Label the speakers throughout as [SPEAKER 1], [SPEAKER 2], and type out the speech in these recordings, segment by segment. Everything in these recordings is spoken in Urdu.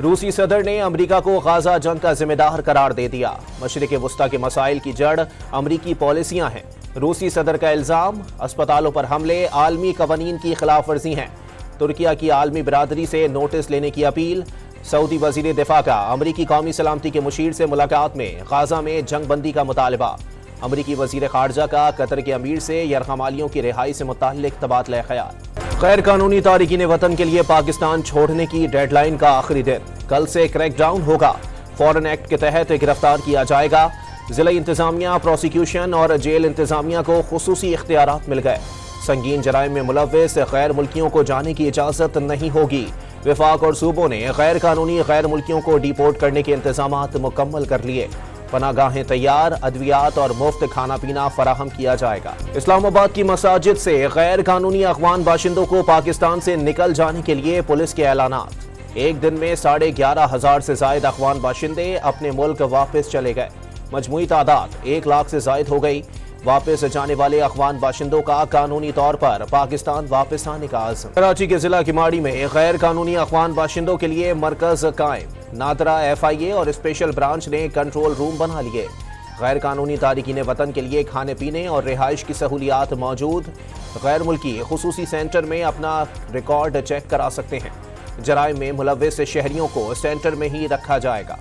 [SPEAKER 1] روسی صدر نے امریکہ کو غزہ جنگ کا ذمہ دار قرار دے دیا۔ مشرق وسطی کے مسائل کی جڑ امریکی پالیسیاں ہیں۔ روسی صدر کا الزام، اسپتالوں پر حملے عالمی قوانین کی خلاف ورزی ہیں۔ ترکیہ کی عالمی برادری سے نوٹس لینے کی اپیل۔ سعودی وزیر دفاع کا امریکی قومی سلامتی کے مشیر سے ملاقات میں غزہ میں جنگ بندی کا مطالبہ۔ امریکی وزیر خارجہ کا قطر کے امیر سے یرغمالیوں کی رہائی سے متعلق تبادلہ خیال۔ غیر قانونی تارکین وطن کے لیے پاکستان چھوڑنے کی ڈیڈ لائن کا آخری دن، کل سے کریک ڈاؤن ہوگا۔ فورن ایکٹ کے تحت گرفتار کیا جائے گا۔ ضلعی انتظامیہ، پروسیکیوشن اور جیل انتظامیہ کو خصوصی اختیارات مل گئے۔ سنگین جرائم میں ملوث غیر ملکیوں کو جانے کی اجازت نہیں ہوگی۔ وفاق اور صوبوں نے غیر قانونی غیر ملکیوں کو ڈیپورٹ کرنے کے انتظامات مکمل کر لیے۔ پناہ گاہیں تیار، ادویات اور مفت کھانا پینا فراہم کیا جائے گا۔ اسلام آباد کی مساجد سے غیر قانونی افغان باشندوں کو پاکستان سے نکل جانے کے لیے پولیس کے اعلانات۔ ایک دن میں 11,500 سے زائد افغان باشندے اپنے ملک واپس چلے گئے۔ مجموعی تعداد 1 لاکھ سے زائد ہو گئی۔ واپس جانے والے افغان باشندوں کا قانونی طور پر پاکستان واپس آنے کا عزم۔ کراچی کے ضلع کماڑی میں غیر قانونی افغان باشندوں کے لیے مرکز قائم۔ نادرا FIA اور اسپیشل برانچ نے کنٹرول روم بنا لیے۔ غیر قانونی تارکین وطن کے لیے کھانے پینے اور رہائش کی سہولیات موجود۔ غیر ملکی خصوصی سینٹر میں اپنا ریکارڈ چیک کرا سکتے ہیں۔ جرائم میں ملوث شہریوں کو سینٹر میں ہی رکھا جائے گا۔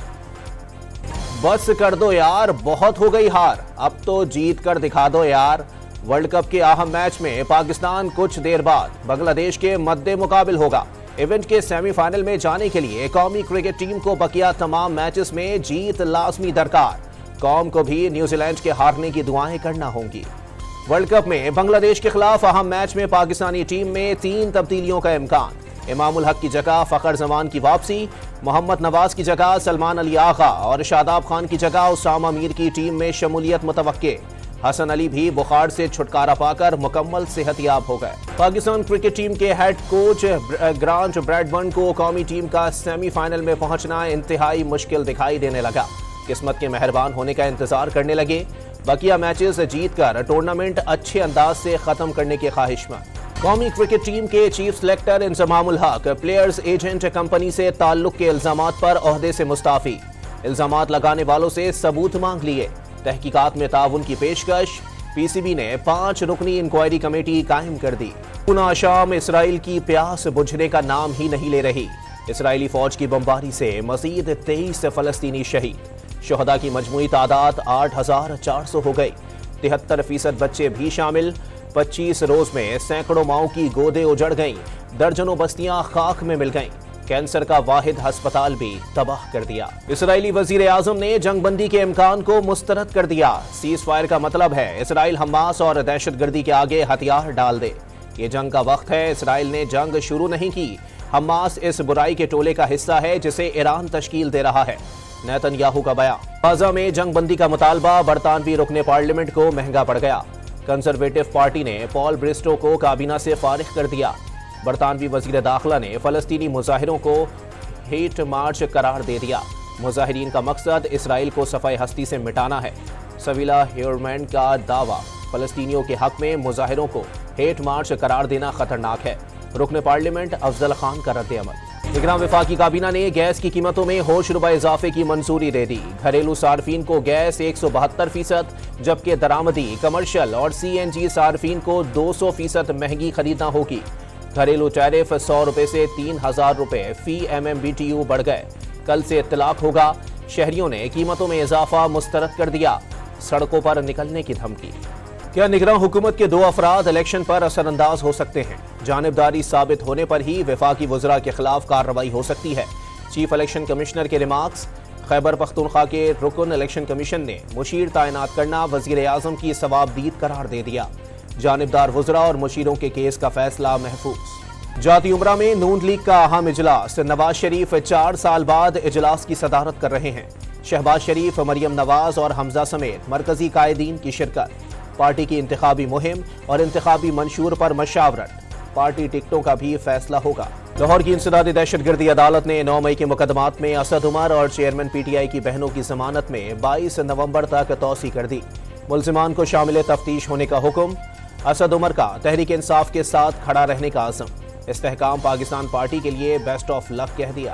[SPEAKER 1] بس کر دو یار، بہت ہو گئی ہار، اب تو جیت کر دکھا دو یار۔ ورلڈ کپ کے اہم میچ میں پاکستان کچھ دیر بعد بنگلہ دیش کے مد مقابل ہوگا۔ ایونٹ کے سیمی فائنل میں جانے کے لیے قومی کرکٹ ٹیم کو بقیہ تمام میچز میں جیت لازمی درکار۔ قوم کو بھی نیوزی لینڈ کے ہارنے کی دعائیں کرنا ہوں گی۔ ورلڈ کپ میں بنگلہ دیش کے خلاف اہم میچ میں پاکستانی ٹیم میں 3 تبدیلیوں کا امکان۔ امام الحق کی جگہ فخر زمان کی واپسی، محمد نواز کی جگہ سلمان علی آغا اور شاداب خان کی جگہ اسامہ میر کی ٹیم میں شمولیت متوقع۔ حسن علی بھی بخار سے چھٹکارا پا کر مکمل صحت یاب ہو گئے۔ پاکستان کرکٹ ٹیم کے ہیڈ کوچ گرانٹ بریڈبرن کو قومی ٹیم کا سیمی فائنل میں پہنچنا انتہائی مشکل دکھائی دینے لگا۔ قسمت کے مہربان ہونے کا انتظار کرنے لگے۔ بقیہ میچز جیت کر ٹورنامنٹ اچھے انداز سے ختم کرنے کے خواہشمند۔ قومی کرکٹ ٹیم کے چیف سلیکٹر انضمام الحق پلیئرز ایجنٹ کمپنی سے تعلق کے الزامات پر عہدے سے مستعفی۔ الزامات لگانے والوں سے ثبوت مانگ لیے۔ تحقیقات میں تعاون کی پیشکش۔ PCB نے 5 رکنی انکوائری کمیٹی قائم کر دی۔ پونا شام اسرائیل کی پیاس بجھنے کا نام ہی نہیں لے رہی۔ اسرائیلی فوج کی بمباری سے مزید 23 فلسطینی شہید۔ شہداء کی مجموعی تعداد 8,400 ہو گئی۔ 73% بچے بھی شامل۔ 25 روز میں سینکڑوں ماؤں کی گودیں اجڑ گئیں۔ درجنوں بستیاں خاک میں مل گئیں۔ کینسر کا واحد ہسپتال بھی تباہ کر دیا۔ اسرائیلی وزیر اعظم نے جنگ بندی کے امکان کو مسترد کر دیا۔ سیز فائر کا مطلب ہے اسرائیل حماس اور دہشت گردی کے آگے ہتھیار ڈال دے۔ یہ جنگ کا وقت ہے۔ اسرائیل نے جنگ شروع نہیں کی۔ حماس اس برائی کے ٹولے کا حصہ ہے جسے ایران تشکیل دے رہا ہے۔ نیتن یاہو کا بیان۔ غزہ میں جنگ بندی کا مطالبہ برطانوی رکن پارلیمنٹ کو مہنگا پڑ گیا۔ کنزرویٹو پارٹی نے پال برسٹو کو کابینہ سے فارغ کر دیا۔ برطانوی وزیر داخلہ نے فلسطینی مظاہروں کو ہیٹ مارچ قرار دے دیا۔ مظاہرین کا مقصد اسرائیل کو صفحہ ہستی سے مٹانا ہے۔ سویلا ہیورمین کا دعویٰ، فلسطینیوں کے حق میں مظاہروں کو ہیٹ مارچ قرار دینا خطرناک ہے۔ رکن پارلیمنٹ افضل خان کا رد عمل۔ نگراں وفاقی کابینہ نے گیس کی قیمتوں میں ہوش ربا اضافے کی منظوری دے دی۔ گھریلو صارفین کو گیس 172%، جبکہ درآمدی، کمرشل اور CNG صارفین کو 200% مہنگی خریدنا ہوگی۔ گھریلو ٹیرف 100 روپے سے 3,000 روپے فی MMBTU بڑھ گئے۔ کل سے اطلاق ہوگا۔ شہریوں نے قیمتوں میں اضافہ مسترد کر دیا۔ سڑکوں پر نکلنے کی دھمکی۔ کیا نگراں حکومت کے 2 افراد الیکشن پر اثر انداز ہو سکتے ہیں؟ جانبداری ثابت ہونے پر ہی وفاقی وزراء کے خلاف کارروائی ہو سکتی ہے۔ چیف الیکشن کمشنر کے ریمارکس۔ خیبر پختونخوا کے رکن الیکشن کمیشن نے مشیر تعینات کرنا وزیر اعظم کی ثوابدید قرار دے دیا۔ جانبدار وزراء اور مشیروں کے کیس کا فیصلہ محفوظ۔ جاتی امرہ میں نون لیگ کا اہم اجلاس۔ نواز شریف 4 سال بعد اجلاس کی صدارت کر رہے ہیں۔ شہباز شریف، مریم نواز اور حمزہ سمیت مرکزی قائدین کی شرکت۔ پارٹی کی انتخابی مہم اور انتخابی منشور پر مشاورت۔ پارٹی ٹکٹوں کا بھی فیصلہ ہوگا۔ لاہور کی انسدادی دہشت گردی عدالت نے 9 مئی کے مقدمات میں اسد عمر اور چیئرمین PTI کی بہنوں کی ضمانت میں 22 نومبر تک توسیع کر دی۔ ملزمان کو شامل تفتیش ہونے کا حکم۔ اسد عمر کا تحریک انصاف کے ساتھ کھڑا رہنے کا عزم۔ استحکام پاکستان پارٹی کے لیے بیسٹ آف لک کہہ دیا۔